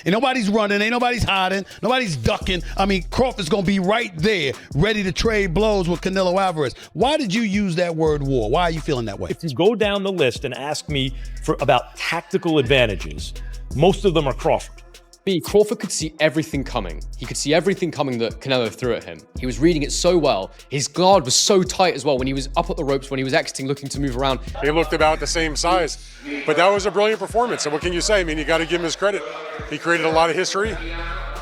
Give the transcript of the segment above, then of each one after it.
Ain't nobody's running, ain't nobody's hiding, nobody's ducking. I mean, Crawford's going to be right there, ready to trade blows with Canelo Alvarez. Why did you use that word war? Why are you feeling that way? If you go down the list and ask me about tactical advantages, most of them are Crawford. Crawford could see everything coming. He could see everything coming that Canelo threw at him. He was reading it so well. His guard was so tight as well when he was up at the ropes, when he was exiting, looking to move around. They looked about the same size. But that was a brilliant performance. And what can you say? I mean, you got to give him his credit. He created a lot of history.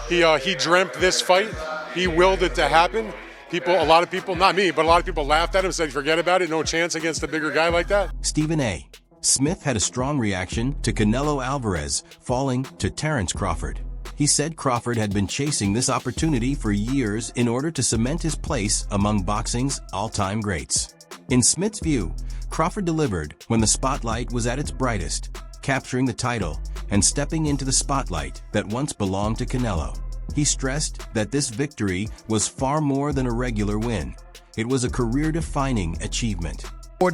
He dreamt this fight. He willed it to happen. A lot of people, not me, but a lot of people laughed at him, said, forget about it, no chance against a bigger guy like that. Stephen A. Smith had a strong reaction to Canelo Alvarez falling to Terence Crawford. He said Crawford had been chasing this opportunity for years in order to cement his place among boxing's all-time greats. In Smith's view, Crawford delivered when the spotlight was at its brightest, capturing the title and stepping into the spotlight that once belonged to Canelo. He stressed that this victory was far more than a regular win. It was a career-defining achievement.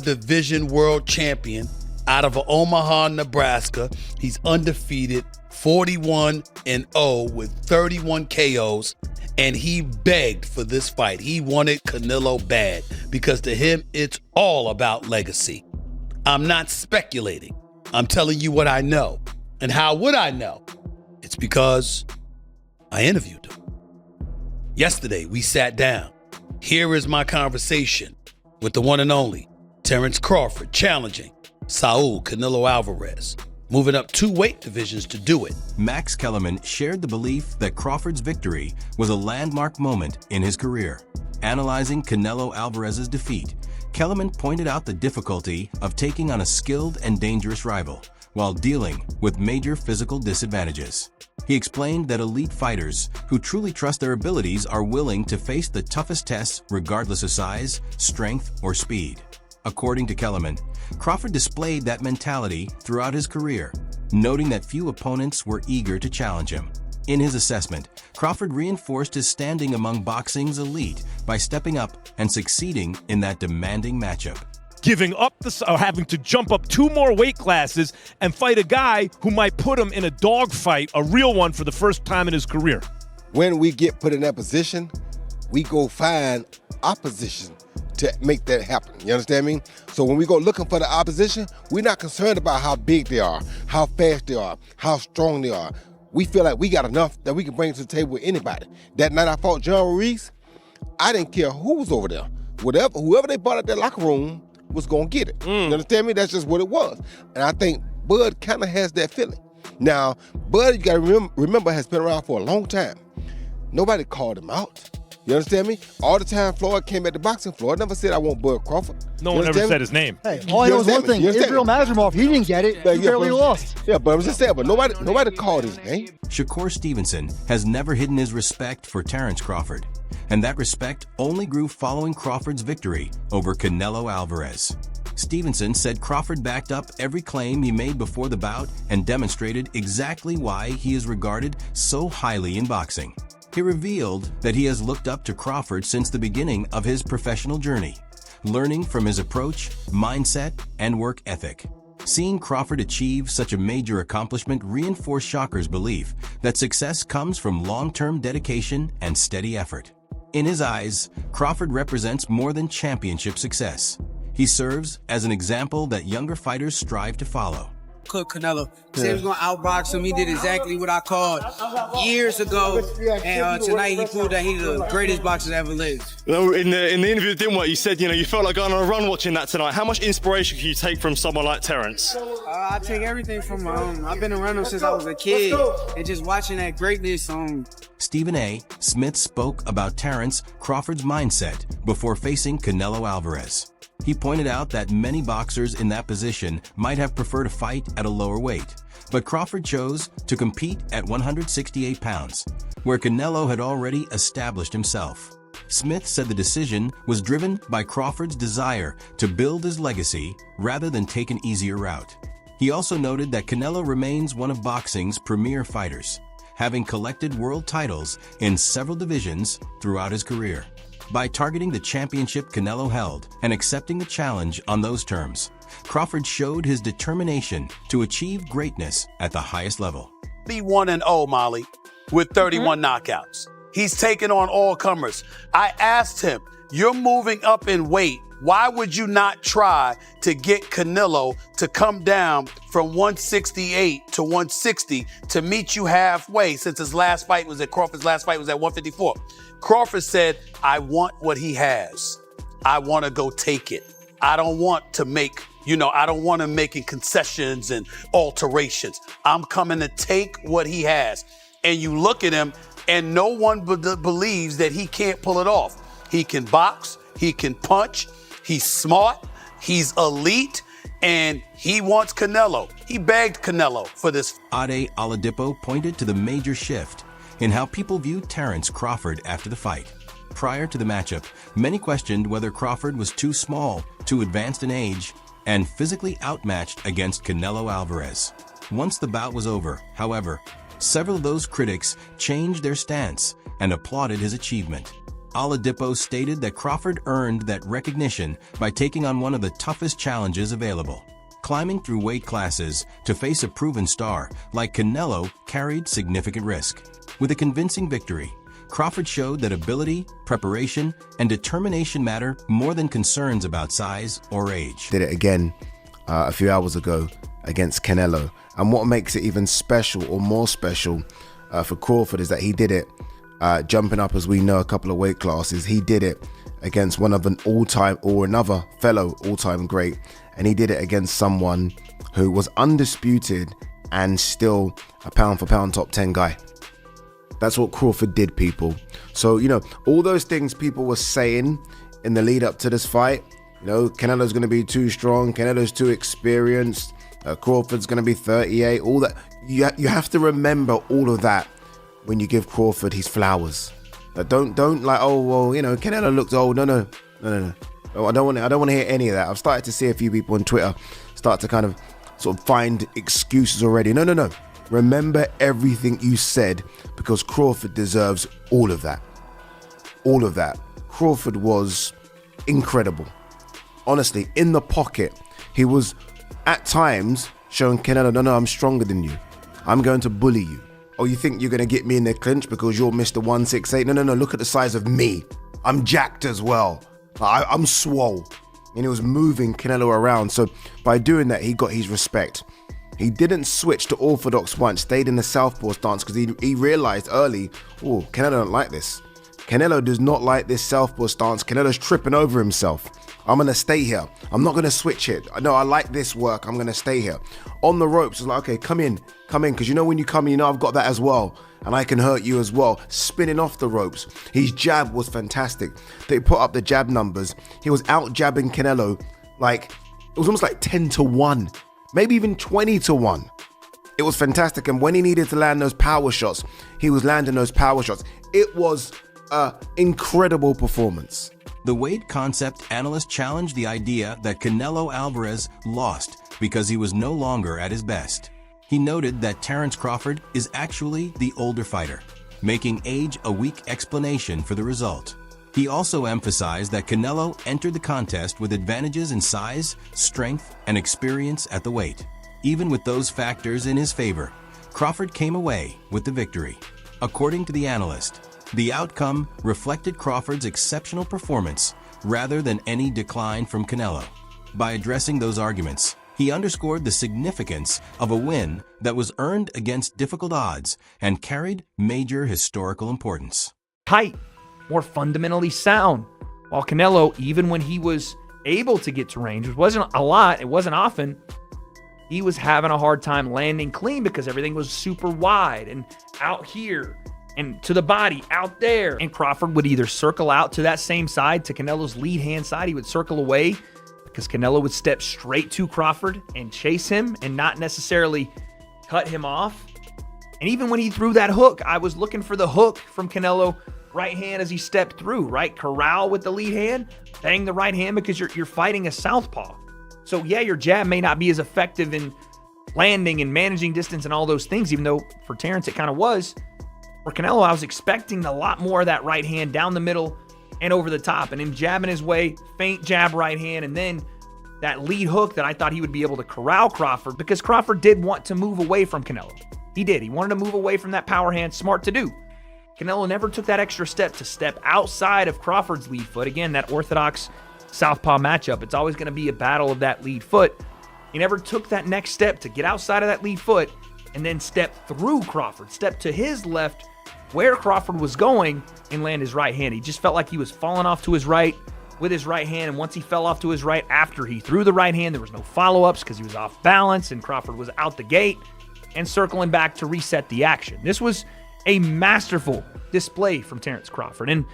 Division world champion out of Omaha, Nebraska. He's undefeated, 41-0 with 31 KOs, and he begged for this fight. He wanted Canelo bad because to him, it's all about legacy. I'm not speculating. I'm telling you what I know. And how would I know? It's because I interviewed him. Yesterday, we sat down. Here is my conversation with the one and only Terence Crawford challenging Saul Canelo Alvarez, moving up 2 weight divisions to do it. Max Kellerman shared the belief that Crawford's victory was a landmark moment in his career. Analyzing Canelo Alvarez's defeat, Kellerman pointed out the difficulty of taking on a skilled and dangerous rival while dealing with major physical disadvantages. He explained that elite fighters who truly trust their abilities are willing to face the toughest tests regardless of size, strength, or speed. According to Kellerman, Crawford displayed that mentality throughout his career, noting that few opponents were eager to challenge him. In his assessment, Crawford reinforced his standing among boxing's elite by stepping up and succeeding in that demanding matchup. Giving up having to jump up 2 more weight classes and fight a guy who might put him in a dogfight, a real one, for the first time in his career. When we get put in that position, we go find opposition to make that happen. You understand me? So when we go looking for the opposition, we're not concerned about how big they are, how fast they are, how strong they are. We feel like we got enough that we can bring to the table with anybody. That night I fought John Ruiz, I didn't care who was over there. Whoever they brought out that locker room was going to get it. You understand me? That's just what it was. And I think Bud kind of has that feeling. Now, Bud, you got to remember, has been around for a long time. Nobody called him out. You understand me? All the time Floyd came at the boxing, Floyd never said, I want Bud Crawford. No one ever said his name. Hey, all I know is one thing. Israel Mazrimov, he didn't get it. He barely lost. Yeah, but I was just saying, but nobody called his name. Shakur Stevenson has never hidden his respect for Terence Crawford, and that respect only grew following Crawford's victory over Canelo Alvarez. Stevenson said Crawford backed up every claim he made before the bout and demonstrated exactly why he is regarded so highly in boxing. He revealed that he has looked up to Crawford since the beginning of his professional journey, learning from his approach, mindset, and work ethic. Seeing Crawford achieve such a major accomplishment reinforced Shakur's belief that success comes from long-term dedication and steady effort. In his eyes, Crawford represents more than championship success. He serves as an example that younger fighters strive to follow. Cook Canelo. Said he was going to outbox him. He did exactly what I called years ago. And tonight he proved that he's the greatest boxer that ever lived. In the interview that didn't work, you said, you felt like going on a run watching that tonight. How much inspiration can you take from someone like Terence? I take everything from him. I've been around him since I was a kid. And just watching that greatness. Stephen A. Smith spoke about Terence Crawford's mindset before facing Canelo Alvarez. He pointed out that many boxers in that position might have preferred a fight at a lower weight, but Crawford chose to compete at 168 pounds, where Canelo had already established himself. Smith said the decision was driven by Crawford's desire to build his legacy rather than take an easier route. He also noted that Canelo remains one of boxing's premier fighters, having collected world titles in several divisions throughout his career. By targeting the championship Canelo held and accepting the challenge on those terms, Crawford showed his determination to achieve greatness at the highest level. 51-0, Molly, with 31 knockouts. He's taken on all comers. I asked him, you're moving up in weight. Why would you not try to get Canelo to come down from 168 to 160 to meet you halfway, since his last fight was at Crawford's last fight was at 154? Crawford said, I want what he has. I want to go take it. I don't want to make, I don't want him making concessions and alterations. I'm coming to take what he has. And you look at him, and no one believes that he can't pull it off. He can box, he can punch, he's smart, he's elite, and he wants Canelo. He begged Canelo for this. Ade Oladipo pointed to the major shift in how people view Terence Crawford after the fight. Prior to the matchup, many questioned whether Crawford was too small, too advanced in age, and physically outmatched against Canelo Alvarez. Once the bout was over, however, several of those critics changed their stance and applauded his achievement. Oladipo stated that Crawford earned that recognition by taking on one of the toughest challenges available. Climbing through weight classes to face a proven star like Canelo carried significant risk. With a convincing victory, Crawford showed that ability, preparation, and determination matter more than concerns about size or age. Did it again a few hours ago against Canelo. And what makes it even special or more special for Crawford is that he did it jumping up, as we know, a couple of weight classes. He did it against one of an all-time or another fellow all-time great, and he did it against someone who was undisputed and still a pound-for-pound top 10 guy. That's what Crawford did, people. So, all those things people were saying in the lead up to this fight, Canelo's going to be too strong, Canelo's too experienced, Crawford's going to be 38, all that. You have to remember all of that when you give Crawford his flowers. Don't like, oh, well, Canelo looks old. No. I don't want to hear any of that. I've started to see a few people on Twitter start to kind of sort of find excuses already. No. Remember everything you said, because Crawford deserves all of that. All of that. Crawford was incredible. Honestly, in the pocket, he was at times showing Canelo, no, I'm stronger than you. I'm going to bully you. Oh, you think you're going to get me in the clinch because you're Mr. 168? No, look at the size of me. I'm jacked as well. I'm swole. And he was moving Canelo around. So by doing that, he got his respect. He didn't switch to orthodox once, stayed in the southpaw stance because he realized early, oh, Canelo don't like this. Canelo does not like this southpaw stance. Canelo's tripping over himself. I'm going to stay here. I'm not going to switch it. No, I like this work. I'm going to stay here. On the ropes, it's like, okay, come in. Because when you come in, I've got that as well. And I can hurt you as well. Spinning off the ropes. His jab was fantastic. They put up the jab numbers. He was out jabbing Canelo like, it was almost like 10-1. Maybe even 20-1. It was fantastic. And when he needed to land those power shots, he was landing those power shots. It was an incredible performance. The weight concept analyst challenged the idea that Canelo Alvarez lost because he was no longer at his best. He noted that Terence Crawford is actually the older fighter, making age a weak explanation for the result. He also emphasized that Canelo entered the contest with advantages in size, strength, and experience at the weight. Even with those factors in his favor, Crawford came away with the victory. According to the analyst, the outcome reflected Crawford's exceptional performance rather than any decline from Canelo. By addressing those arguments, he underscored the significance of a win that was earned against difficult odds and carried major historical importance. Height, more fundamentally sound. While Canelo, even when he was able to get to range, which wasn't a lot, it wasn't often, he was having a hard time landing clean because everything was super wide and out here and to the body out there. And Crawford would either circle out to that same side, to Canelo's lead hand side. He would circle away because Canelo would step straight to Crawford and chase him and not necessarily cut him off. And even when he threw that hook, I was looking for the hook from Canelo, right hand as he stepped through, right? Corral with the lead hand, bang the right hand because you're fighting a southpaw. So yeah, your jab may not be as effective in landing and managing distance and all those things, even though for Terence it kind of was. For Canelo, I was expecting a lot more of that right hand down the middle and over the top, and him jabbing his way, feint jab right hand, and then that lead hook that I thought he would be able to corral Crawford, because Crawford did want to move away from Canelo. He did. He wanted to move away from that power hand. Smart to do. Canelo never took that extra step to step outside of Crawford's lead foot. Again, that orthodox southpaw matchup. It's always going to be a battle of that lead foot. He never took that next step to get outside of that lead foot and then step through Crawford, step to his left where Crawford was going and land his right hand. He just felt like he was falling off to his right with his right hand, and once he fell off to his right after he threw the right hand, there was no follow-ups because he was off balance and Crawford was out the gate and circling back to reset the action. This was a masterful display from Terence Crawford. And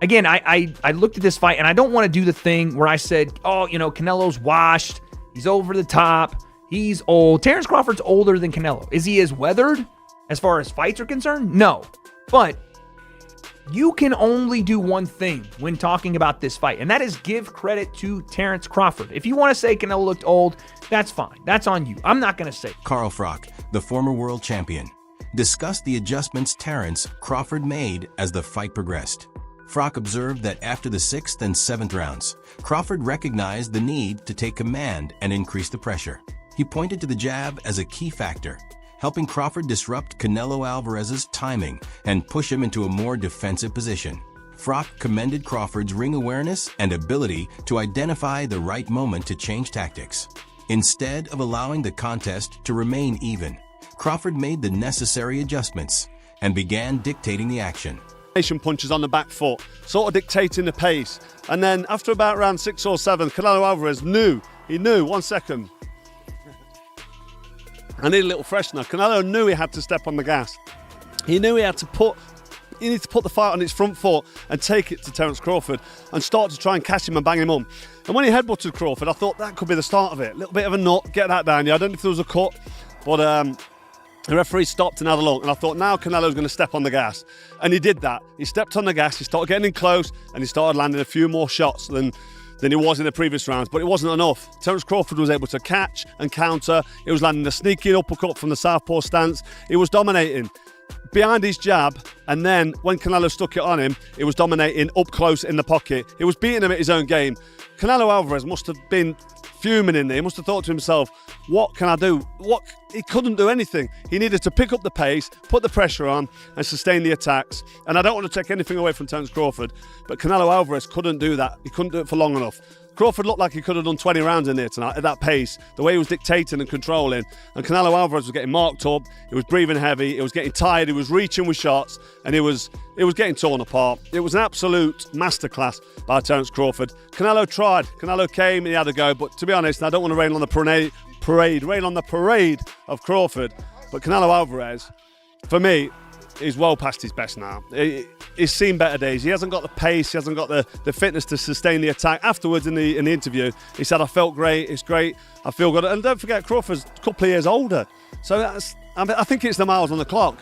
again, I looked at this fight, and I don't want to do the thing where I said, oh, Canelo's washed, he's over the top, he's old. Terence Crawford's older than Canelo. Is he as weathered as far as fights are concerned? No. But you can only do one thing when talking about this fight, and that is give credit to Terence Crawford. If you want to say Canelo looked old, that's fine. That's on you. I'm not going to say. Carl Froch, the former world champion, discussed the adjustments Terence Crawford made as the fight progressed. Froch observed that after the 6th and 7th rounds, Crawford recognized the need to take command and increase the pressure. He pointed to the jab as a key factor, helping Crawford disrupt Canelo Alvarez's timing and push him into a more defensive position. Froch commended Crawford's ring awareness and ability to identify the right moment to change tactics. Instead of allowing the contest to remain even, Crawford made the necessary adjustments and began dictating the action. Punches on the back foot, sort of dictating the pace. And then after about round 6 or 7, Canelo Alvarez knew, 1 second. I need a little freshener. Canelo knew he had to step on the gas. He knew he needed to put the fight on its front foot and take it to Terence Crawford and start to try and catch him and bang him on. And when he headbutted Crawford, I thought that could be the start of it. A little bit of a nut, get that down. Yeah, I don't know if there was a cut, but the referee stopped and had a look, and I thought now Canelo's going to step on the gas. And he did that. He stepped on the gas, he started getting in close, and he started landing a few more shots than he was in the previous rounds, but it wasn't enough. Terence Crawford was able to catch and counter. He was landing a sneaky uppercut from the southpaw stance. He was dominating behind his jab, and then when Canelo stuck it on him, he was dominating up close in the pocket. He was beating him at his own game. Canelo Alvarez must have been fuming in there. He must have thought to himself, what can I do? He couldn't do anything. He needed to pick up the pace, put the pressure on, and sustain the attacks. And I don't want to take anything away from Terence Crawford, but Canelo Alvarez couldn't do that. He couldn't do it for long enough. Crawford looked like he could have done 20 rounds in there tonight at that pace, the way he was dictating and controlling. And Canelo Alvarez was getting marked up, he was breathing heavy, he was getting tired, he was reaching with shots, and he was getting torn apart. It was an absolute masterclass by Terence Crawford. Canelo tried, Canelo came and he had a go, but to be honest, I don't want to rain on the parade of Crawford, but Canelo Alvarez, for me, is well past his best now. He's seen better days. He hasn't got the pace, he hasn't got the fitness to sustain the attack. Afterwards in the interview, he said, I felt great, it's great, I feel good. And don't forget, Crawford's a couple of years older. So I think it's the miles on the clock.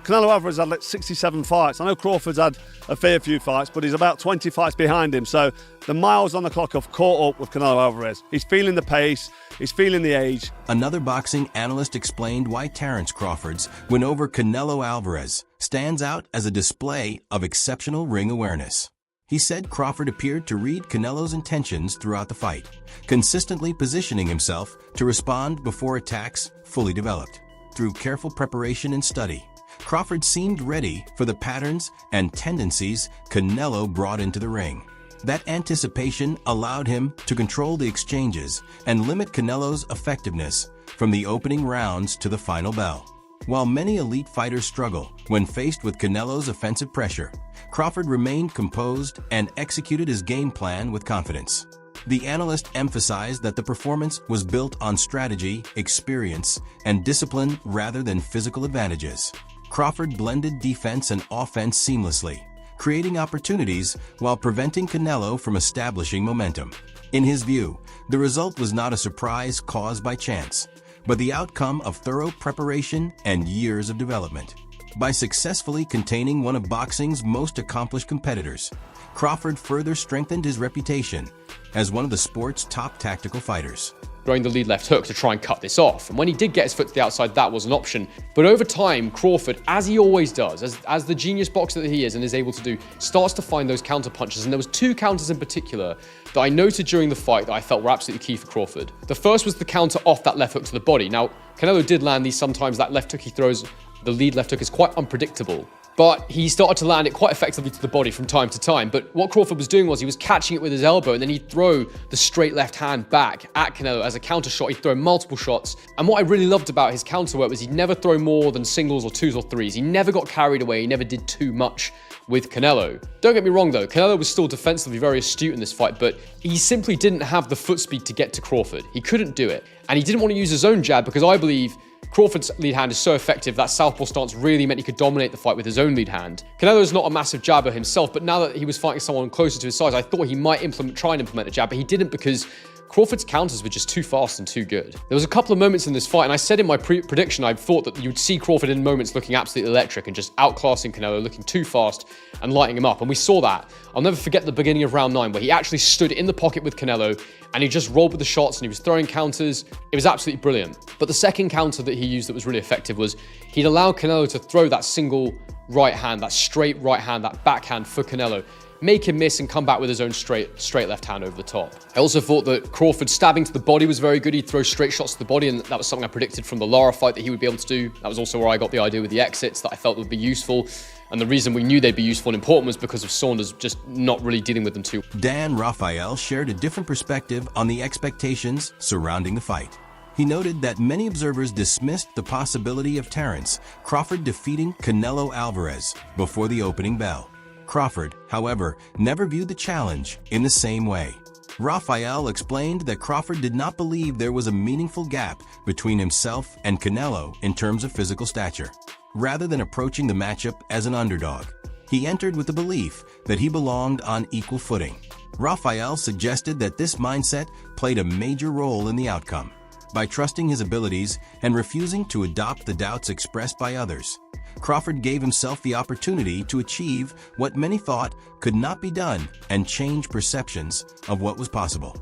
Canelo Alvarez had like 67 fights. I know Crawford's had a fair few fights, but he's about 20 fights behind him. So the miles on the clock have caught up with Canelo Alvarez. He's feeling the pace, he's feeling the age. Another boxing analyst explained why Terence Crawford's win over Canelo Alvarez stands out as a display of exceptional ring awareness. He said Crawford appeared to read Canelo's intentions throughout the fight, consistently positioning himself to respond before attacks fully developed. Through careful preparation and study, Crawford seemed ready for the patterns and tendencies Canelo brought into the ring. That anticipation allowed him to control the exchanges and limit Canelo's effectiveness from the opening rounds to the final bell. While many elite fighters struggle when faced with Canelo's offensive pressure, Crawford remained composed and executed his game plan with confidence. The analyst emphasized that the performance was built on strategy, experience, and discipline rather than physical advantages. Crawford blended defense and offense seamlessly, creating opportunities while preventing Canelo from establishing momentum. In his view, the result was not a surprise caused by chance, but the outcome of thorough preparation and years of development. By successfully containing one of boxing's most accomplished competitors, Crawford further strengthened his reputation as one of the sport's top tactical fighters. throwing the lead left hook to try and cut this off. And when he did get his foot to the outside, that was an option. But over time, Crawford, as he always does, as the genius boxer that he is and is able to do, starts to find those counter punches. And there was two counters in particular that I noted during the fight that I felt were absolutely key for Crawford. The first was the counter off that left hook to the body. Now, Canelo did land these sometimes. That left hook he throws, the lead left hook, is quite unpredictable. But he started to land it quite effectively to the body from time to time. But what Crawford was doing was he was catching it with his elbow, and then he'd throw the straight left hand back at Canelo as a counter shot. He'd throw multiple shots. And what I really loved about his counter work was he'd never throw more than singles or twos or threes. He never got carried away. He never did too much with Canelo. Don't get me wrong though, Canelo was still defensively very astute in this fight, but he simply didn't have the foot speed to get to Crawford. He couldn't do it. And he didn't want to use his own jab because I believe Crawford's lead hand is so effective that southpaw stance really meant he could dominate the fight with his own lead hand. Canelo's not a massive jabber himself, but now that he was fighting someone closer to his size, I thought he might try and implement a jab, but he didn't because Crawford's counters were just too fast and too good. There was a couple of moments in this fight, and I said in my prediction, I thought that you'd see Crawford in moments looking absolutely electric and just outclassing Canelo, looking too fast and lighting him up. And we saw that. I'll never forget the beginning of round 9 where he actually stood in the pocket with Canelo and he just rolled with the shots and he was throwing counters. It was absolutely brilliant. But the second counter that he used that was really effective was he'd allow Canelo to throw that single right hand, that straight right hand, that backhand for Canelo, make him miss and come back with his own straight left hand over the top. I also thought that Crawford stabbing to the body was very good. He'd throw straight shots to the body, and that was something I predicted from the Lara fight that he would be able to do. That was also where I got the idea with the exits that I felt would be useful. And the reason we knew they'd be useful and important was because of Saunders just not really dealing with them too. Dan Rafael shared a different perspective on the expectations surrounding the fight. He noted that many observers dismissed the possibility of Terence Crawford defeating Canelo Alvarez before the opening bell. Crawford, however, never viewed the challenge in the same way. Rafael explained that Crawford did not believe there was a meaningful gap between himself and Canelo in terms of physical stature. Rather than approaching the matchup as an underdog, he entered with the belief that he belonged on equal footing. Rafael suggested that this mindset played a major role in the outcome. By trusting his abilities and refusing to adopt the doubts expressed by others, Crawford gave himself the opportunity to achieve what many thought could not be done and change perceptions of what was possible.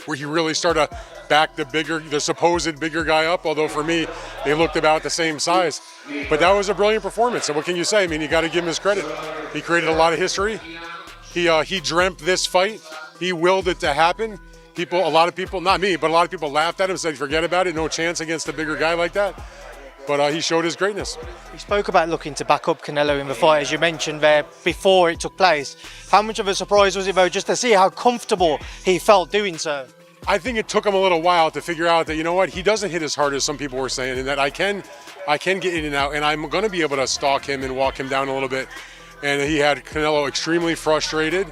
Where he really started to back the supposed bigger guy up, although for me, they looked about the same size. But that was a brilliant performance, and what can you say? I mean, you got to give him his credit. He created a lot of history. He dreamt this fight. He willed it to happen. A lot of people, not me, but a lot of people laughed at him and said, forget about it, no chance against a bigger guy like that. But he showed his greatness. He spoke about looking to back up Canelo in the fight, as you mentioned there, before it took place. How much of a surprise was it, though, just to see how comfortable he felt doing so? I think it took him a little while to figure out that, you know what, he doesn't hit as hard as some people were saying, and that I can get in and out, and I'm going to be able to stalk him and walk him down a little bit. And he had Canelo extremely frustrated.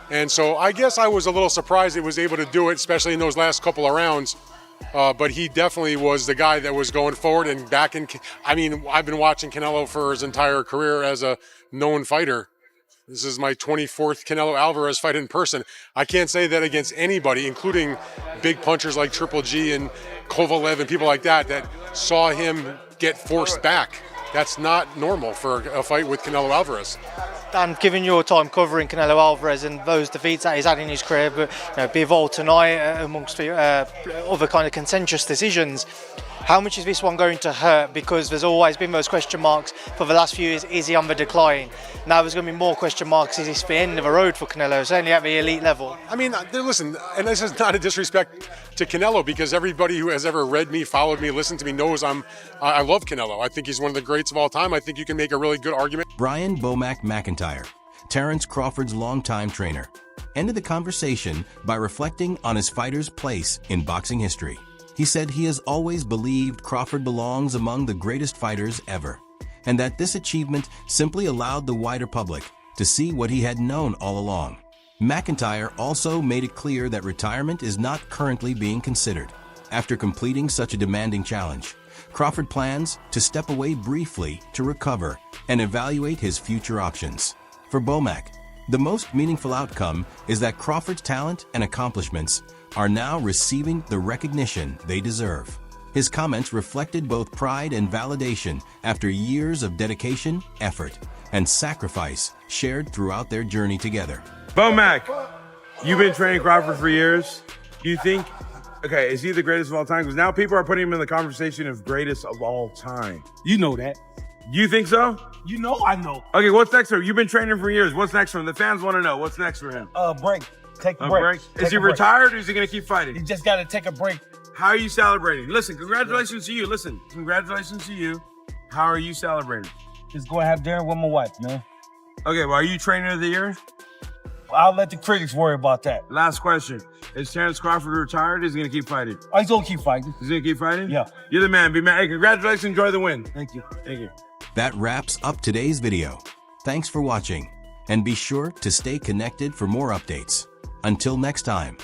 And so I guess I was a little surprised he was able to do it, especially in those last couple of rounds. But he definitely was the guy that was going forward and back in. I mean, I've been watching Canelo for his entire career as a known fighter. This is my 24th Canelo Alvarez fight in person. I can't say that against anybody, including big punchers like Triple G and Kovalev and people like that saw him get forced back. That's not normal for a fight with Canelo Alvarez. Dan, given your time covering Canelo Alvarez and those defeats that he's had in his career, but Bivol tonight amongst other kind of contentious decisions, how much is this one going to hurt? Because there's always been those question marks for the last few years. Is he on the decline? Now there's going to be more question marks. Is this the end of a road for Canelo, certainly at the elite level? I mean, listen, and this is not a disrespect to Canelo, because everybody who has ever read me, followed me, listened to me knows I love Canelo. I think he's one of the greats of all time. I think you can make a really good argument. Brian Bomac McIntyre, Terence Crawford's longtime trainer, ended the conversation by reflecting on his fighter's place in boxing history. He said he has always believed Crawford belongs among the greatest fighters ever, and that this achievement simply allowed the wider public to see what he had known all along. McIntyre also made it clear that retirement is not currently being considered. After completing such a demanding challenge, Crawford plans to step away briefly to recover and evaluate his future options. For Bomac, the most meaningful outcome is that Crawford's talent and accomplishments are now receiving the recognition they deserve. His comments reflected both pride and validation after years of dedication, effort, and sacrifice shared throughout their journey together. Bomac, you've been training Crawford for years. Do you think Okay, is he the greatest of all time? Because now people are putting him in the conversation of greatest of all time. You know that. You think so? You know I know. Okay, what's next for him? You've been training for years. What's next for him? The fans want to know. What's next for him? Break. Take a A break. break? Take Is he a break. retired or is he going to keep fighting? He just got to take a break. How are you celebrating? Listen, congratulations to you. Listen, congratulations to you. How are you celebrating? Just go and have dinner with my wife, man. Okay, well, are you trainer of the year? I'll let the critics worry about that. Last question. Is Terence Crawford retired or is he going to keep fighting? Oh, he's going to keep fighting. He's going to keep fighting? Yeah. You're the man. Be man. Hey, congratulations. Enjoy the win. Thank you. Thank you. That wraps up today's video. Thanks for watching, and be sure to stay connected for more updates. Until next time.